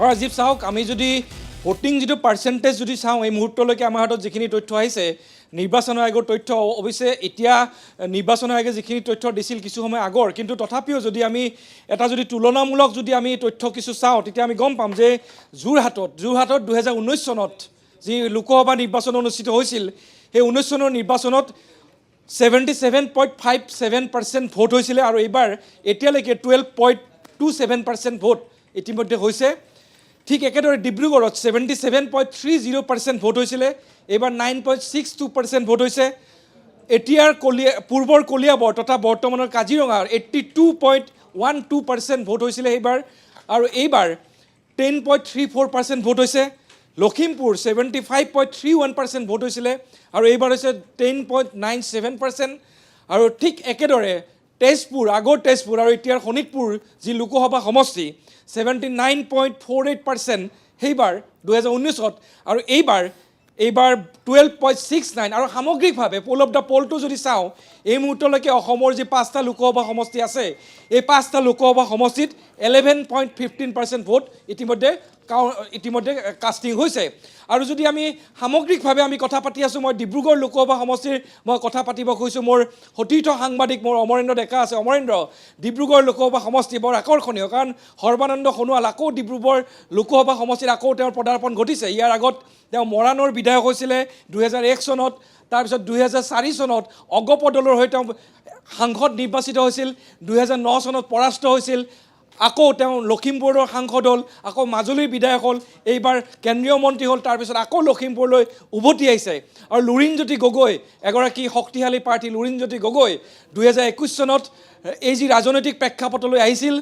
ৰাজীৱ চাওক, আমি যদি ভোটিং যিটো পাৰ্চেণ্টেজ যদি চাওঁ এই মুহূৰ্তলৈকে আমাৰ হাতত যিখিনি তথ্য আহিছে নিৰ্বাচন আয়োগৰ তথ্য, অৱশ্যে এতিয়া নিৰ্বাচন আয়োগে যিখিনি তথ্য দিছিল কিছু সময় আগৰ, কিন্তু তথাপিও যদি আমি এটা যদি তুলনামূলক যদি আমি তথ্য কিছু চাওঁ তেতিয়া আমি গম পাম যে যোৰহাটত 2019 চনত যি লোকসভা নিৰ্বাচন অনুষ্ঠিত হৈছিল, সেই 19 চনৰ নিৰ্বাচনত 77.57% ভোট হৈছিলে আৰু এইবাৰ এতিয়ালৈকে 12.27% ভোট ইতিমধ্যে হৈছে। ঠিক একেদৰে ডিব্ৰুগড়ত 77.30% ভোট হৈছিলে, এইবাৰ 9.62% ভোট হৈছে। এতিয়াৰ পূৰ্বৰ কলিয়াবৰ তথা বৰ্তমানৰ কাজিৰঙাৰ 82.12% ভোট হৈছিলে এইবাৰ, আৰু এইবাৰ 10.34% ভোট হৈছে। লখিমপুৰ 75.31% ভোট হৈছিলে আৰু এইবাৰ হৈছে 10.97%। আৰু ঠিক একেদৰে তেজপুৰ, আগৰ তেজপুৰ আৰু এতিয়াৰ শোণিতপুৰ যি লোকসভা সমষ্টি 79.48% সেইবাৰ 2019ত, আৰু এইবাৰ 12.69। আৰু সামগ্ৰিকভাৱে পোল অফ দ্য পলটো যদি চাওঁ এই মুহূৰ্তলৈকে অসমৰ যি 5টা লোকসভা সমষ্টি আছে এই 5টা লোকসভা সমষ্টিত 11.15% ভোট ইতিমধ্যে কাষ্টিং হৈছে। আৰু যদি আমি সামগ্ৰিকভাৱে আমি কথা পাতি আছোঁ, মই ডিব্ৰুগড় লোকসভা সমষ্টিৰ মই কথা পাতিব খুজিছোঁ। মোৰ সতীৰ্থ সাংবাদিক মোৰ অমৰেন্দ্ৰ ডেকা আছে। অমৰেন্দ্ৰ, ডিব্ৰুগড় লোকসভা সমষ্টি বৰ আকৰ্ষণীয়, কাৰণ সৰ্বানন্দ সোণোৱাল আকৌ ডিব্ৰুগড় লোকসভা সমষ্টিত আকৌ তেওঁৰ পদাৰ্পণ ঘটিছে। ইয়াৰ আগত তেওঁ মৰাণৰ বিধায়ক হৈছিলে 2001 চনত, তাৰপিছত 2004 চনত অগপ দলৰ হৈ তেওঁ সাংসদ নিৰ্বাচিত হৈছিল, 2009 চনত পৰাস্ত হৈছিল, আকৌ তেওঁ লখিমপুৰৰ সাংসদ হ'ল, আকৌ মাজুলীৰ বিধায়ক হ'ল, এইবাৰ কেন্দ্ৰীয় মন্ত্ৰী হ'ল, তাৰপিছত আকৌ লখিমপুৰলৈ উভতি আহিছে। আৰু লুৰিণজ্যোতি গগৈ, এগৰাকী শক্তিশালী প্ৰাৰ্থী লুৰিণজ্যোতি গগৈ 2021 চনত এই যি ৰাজনৈতিক প্ৰেক্ষাপটলৈ আহিছিল,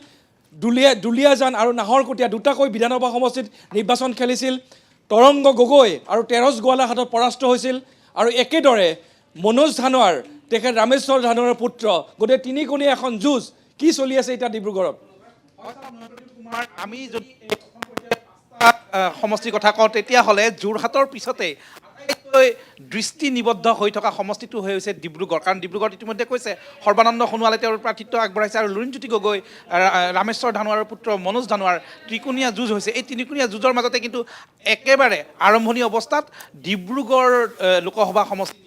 দুলীয়াজান আৰু নাহৰকটীয়া দুটাকৈ বিধানসভা সমষ্টিত নিৰ্বাচন খেলিছিল। তৰংগ গগৈ আৰু তেৰছ গোৱালাঘাটত পৰাস্ত হৈছিল। আৰু একেদৰে মনোজ ধানোৱাৰ, তেখেত ৰামেশ্বৰ ধানোৱাৰৰ পুত্ৰ। গতিকে তিনিকোণীয়া এখন যুঁজ কি চলি আছে এতিয়া ডিব্ৰুগড়ত। আমি যদি সমষ্টিৰ কথা কওঁ তেতিয়াহ'লে যোৰহাটৰ পিছতে আটাইতকৈ দৃষ্টি নিবদ্ধ হৈ থকা সমষ্টিটো হৈছে ডিব্ৰুগড়, কাৰণ ডিব্ৰুগড়ত ইতিমধ্যে কৈছে সৰ্বানন্দ সোণোৱালে তেওঁৰ প্ৰাৰ্থিত্ব আগবঢ়াইছে আৰু লুৰিণজ্যোতি গগৈ, ৰামেশ্বৰ ধানোৱাৰৰ পুত্ৰ মনোজ ধানোৱাৰ ত্ৰিকোণীয়া যুঁজ হৈছে। এই তিনিকোণীয়া যুঁজৰ মাজতে কিন্তু একেবাৰে আৰম্ভণি অৱস্থাত ডিব্ৰুগড় লোকসভা সমষ্টি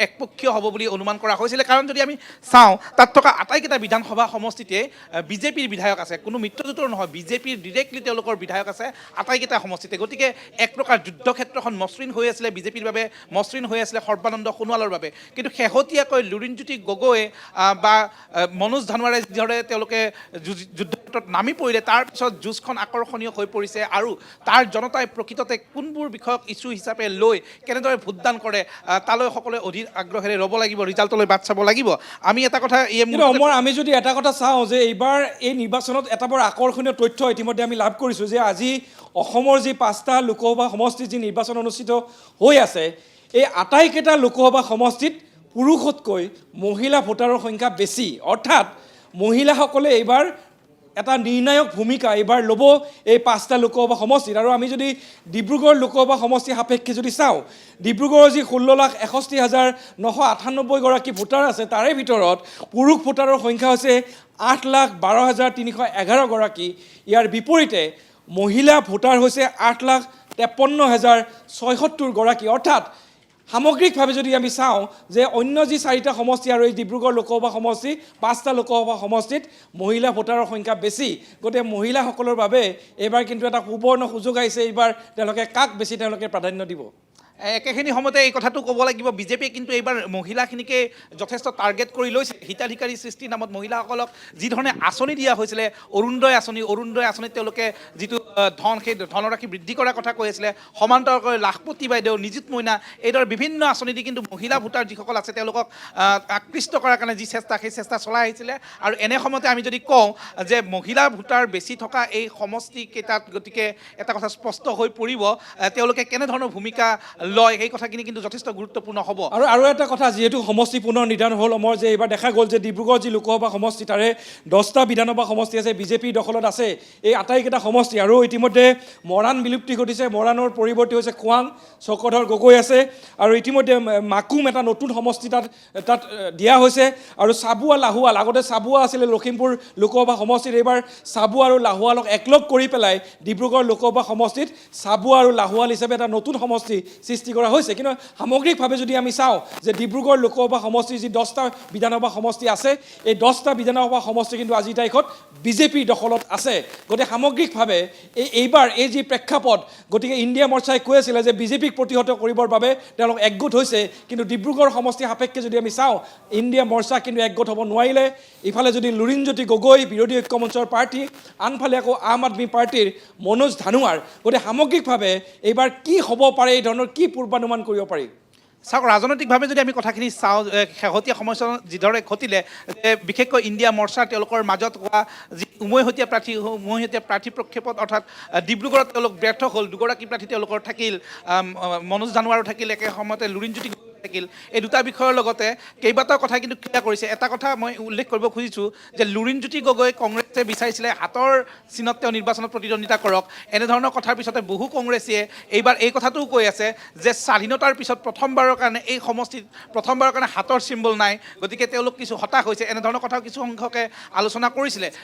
একপক্ষীয় হ'ব বুলি অনুমান কৰা হৈছিলে, কাৰণ যদি আমি চাওঁ তাত থকা আটাইকেইটা বিধানসভা সমষ্টিতে বিজেপিৰ বিধায়ক আছে, কোনো মিত্ৰজোঁটৰ নহয়, বিজেপিৰ ডিৰেক্টলি তেওঁলোকৰ বিধায়ক আছে আটাইকেইটা সমষ্টিতে। গতিকে এক প্ৰকাৰ যুদ্ধক্ষেত্ৰখন মসৃণ হৈ আছিলে বিজেপিৰ বাবে, মসৃণ হৈ আছিলে সৰ্বানন্দ সোণোৱালৰ বাবে। কিন্তু শেহতীয়াকৈ লুৰিণজ্যোতি গগৈ বা মনোজ ধানোৱাৰে যিদৰে তেওঁলোকে যুদ্ধক্ষেত্ৰত নামি পৰিলে, তাৰপিছত যুঁজখন আকৰ্ষণীয় হৈ পৰিছে আৰু তাৰ জনতাই প্ৰকৃততে কোনবোৰ বিষয়ক ইছ্যু হিচাপে লৈ কেনেদৰে ভোটদান কৰে তালৈ সকলোৱে অধিক আগ্ৰহেৰে ৰ'ব লাগিব, ৰিজাল্টলৈ বাট চাব লাগিব। আমি এটা কথা আমি যদি এটা কথা চাওঁ যে এইবাৰ এই নিৰ্বাচনত এটা বৰ আকৰ্ষণীয় তথ্য ইতিমধ্যে আমি লাভ কৰিছোঁ যে আজি অসমৰ যি 5টা লোকসভা সমষ্টিত যি নিৰ্বাচন অনুষ্ঠিত হৈ আছে, এই আটাইকেইটা লোকসভা সমষ্টিত পুৰুষতকৈ মহিলা ভোটাৰৰ সংখ্যা বেছি। অৰ্থাৎ মহিলাসকলে এইবাৰ এটা নিৰ্ণায়ক ভূমিকা এইবাৰ ল'ব এই 5টা লোকসভা সমষ্টিত। আৰু আমি যদি ডিব্ৰুগড় লোকসভা সমষ্টি সাপেক্ষে যদি চাওঁ, ডিব্ৰুগড়ৰ যি 16,61,998 গৰাকী ভোটাৰ আছে, তাৰে ভিতৰত পুৰুষ ভোটাৰৰ সংখ্যা হৈছে 8,12,311 গৰাকী। ইয়াৰ বিপৰীতে মহিলা ভোটাৰ হৈছে 8,53,076 গৰাকী। অৰ্থাৎ সামগ্ৰিকভাৱে যদি আমি চাওঁ যে অন্য যি 4টা সমষ্টি আৰু এই ডিব্ৰুগড় লোকসভা সমষ্টি 5টা লোকসভা সমষ্টিত মহিলা ভোটাৰৰ সংখ্যা বেছি। গতিকে মহিলাসকলৰ বাবে এইবাৰ কিন্তু এটা সুবৰ্ণ সুযোগ আহিছে। এইবাৰ তেওঁলোকে কাক বেছি তেওঁলোকে প্ৰাধান্য দিব। একেখিনি সময়তে এই কথাটো ক'ব লাগিব, বিজেপিয়ে কিন্তু এইবাৰ মহিলাখিনিকে যথেষ্ট টাৰ্গেট কৰি লৈছে। হিতাধিকাৰী সৃষ্টিৰ নামত মহিলাসকলক যিধৰণে আঁচনি দিয়া হৈছিলে, অৰুণোদয় আঁচনিত তেওঁলোকে যিটো ধন, সেই ধনৰাশি বৃদ্ধি কৰাৰ কথা কৈ আছিলে, সমান্তৰালকৈ লাখপতি বাইদেউ, নিযুত মইনা, এইদৰে বিভিন্ন আঁচনি দি কিন্তু মহিলা ভোটাৰ যিসকল আছে তেওঁলোকক আকৃষ্ট কৰাৰ কাৰণে যি চেষ্টা, সেই চেষ্টা চলাই আহিছিলে। আৰু এনে সময়তে আমি যদি কওঁ যে মহিলা ভোটাৰ বেছি থকা এই সমষ্টিকেইটাত গতিকে এটা কথা স্পষ্ট হৈ পৰিব তেওঁলোকে কেনেধৰণৰ ভূমিকা লয় সেই কথাখিনি কিন্তু যথেষ্ট গুৰুত্বপূৰ্ণ হ'ব আৰু এটা কথা যিহেতু সমষ্টি পুনৰ নিৰ্ধাৰণ হ'ল অমৰ যে এইবাৰ দেখা গ'ল যে ডিব্ৰুগড় যি লোকসভা সমষ্টি তাৰে 10টা বিধানসভা সমষ্টি আছে বিজেপিৰ দখলত আছে এই আটাইকেইটা সমষ্টি আৰু ইতিমধ্যে মৰাণ বিলুপ্তি ঘটিছে মৰাণৰ পৰিৱৰ্তে হৈছে খোৱাং চক্ৰধৰ গগৈ আছে আৰু ইতিমধ্যে মাকুম এটা নতুন সমষ্টি তাত দিয়া হৈছে আৰু চাবুৱা লাহোৱাল আগতে চাবুৱা আছিলে লখিমপুৰ লোকসভা সমষ্টিত এইবাৰ চাবুৱা আৰু লাহোৱালক একলগ কৰি পেলাই ডিব্ৰুগড় লোকসভা সমষ্টিত চাবুৱা আৰু লাহোৱাল হিচাপে এটা নতুন সমষ্টি সৃষ্টি কৰা হৈছে কিন্তু সামগ্ৰিকভাৱে যদি আমি চাওঁ যে ডিব্ৰুগড় লোকসভা সমষ্টিৰ যি 10টা বিধানসভা সমষ্টি আছে এই 10টা বিধানসভা সমষ্টি কিন্তু আজিৰ তাৰিখত বিজেপিৰ দখলত আছে গতিকে সামগ্ৰিকভাৱে এইবাৰ এই যি প্ৰেক্ষাপট গতিকে ইণ্ডিয়া মৰ্চাই কৈ আছিলে যে বিজেপিক প্ৰতিহত কৰিবৰ বাবে তেওঁলোক একগোট হৈছে কিন্তু ডিব্ৰুগড় সমষ্টি সাপেক্ষে যদি আমি চাওঁ ইণ্ডিয়া মৰ্চা কিন্তু একগোট হ'ব নোৱাৰিলে ইফালে যদি লুৰিণজ্যোতি গগৈ বিৰোধী ঐক্য মঞ্চৰ প্ৰাৰ্থী আনফালে আকৌ আম আদমি পাৰ্টিৰ মনোজ ধানোৱাৰ গতিকে সামগ্ৰিকভাৱে এইবাৰ কি হ'ব পাৰে এই ধৰণৰ কি পূৰ্বানুমান কৰিব পাৰি চাওক ৰাজনৈতিকভাৱে যদি আমি কথাখিনি চাওঁ শেহতীয়া সময়ছোৱাত যিদৰে ঘটিলে যে বিশেষকৈ ইণ্ডিয়া মৰ্চা তেওঁলোকৰ মাজত হোৱা যি উমৈহতীয়া প্ৰাৰ্থী প্ৰক্ষেপত অৰ্থাৎ ডিব্ৰুগড়ত তেওঁলোক ব্যৰ্থ হ'ল দুগৰাকী প্ৰাৰ্থী তেওঁলোকৰ থাকিল মনোজ ধানোৱাৰো থাকিল একে সময়তে লুৰিণজ্যোতি থাকিল এই দুটা বিষয়ৰ লগতে কেইবাটাও কথা কিন্তু ক্লিয়াৰ কৰিছে এটা কথা মই উল্লেখ কৰিব খুজিছোঁ যে লুৰিণজ্যোতি গগৈ কংগ্ৰেছে বিচাৰিছিলে হাতৰ চিনত তেওঁ নিৰ্বাচনত প্ৰতিদ্বন্দ্বিতা কৰক এনেধৰণৰ কথাৰ পিছতে বহু কংগ্ৰেছীয়ে এইবাৰ এই কথাটোও কৈ আছে যে স্বাধীনতাৰ পিছত প্ৰথমবাৰৰ কাৰণে এই সমষ্টিত প্ৰথমবাৰৰ কাৰণে হাতৰ চিম্বল নাই গতিকে তেওঁলোক কিছু হতাশ হৈছে এনেধৰণৰ কথাও কিছু সংখ্যকে আলোচনা কৰিছিলে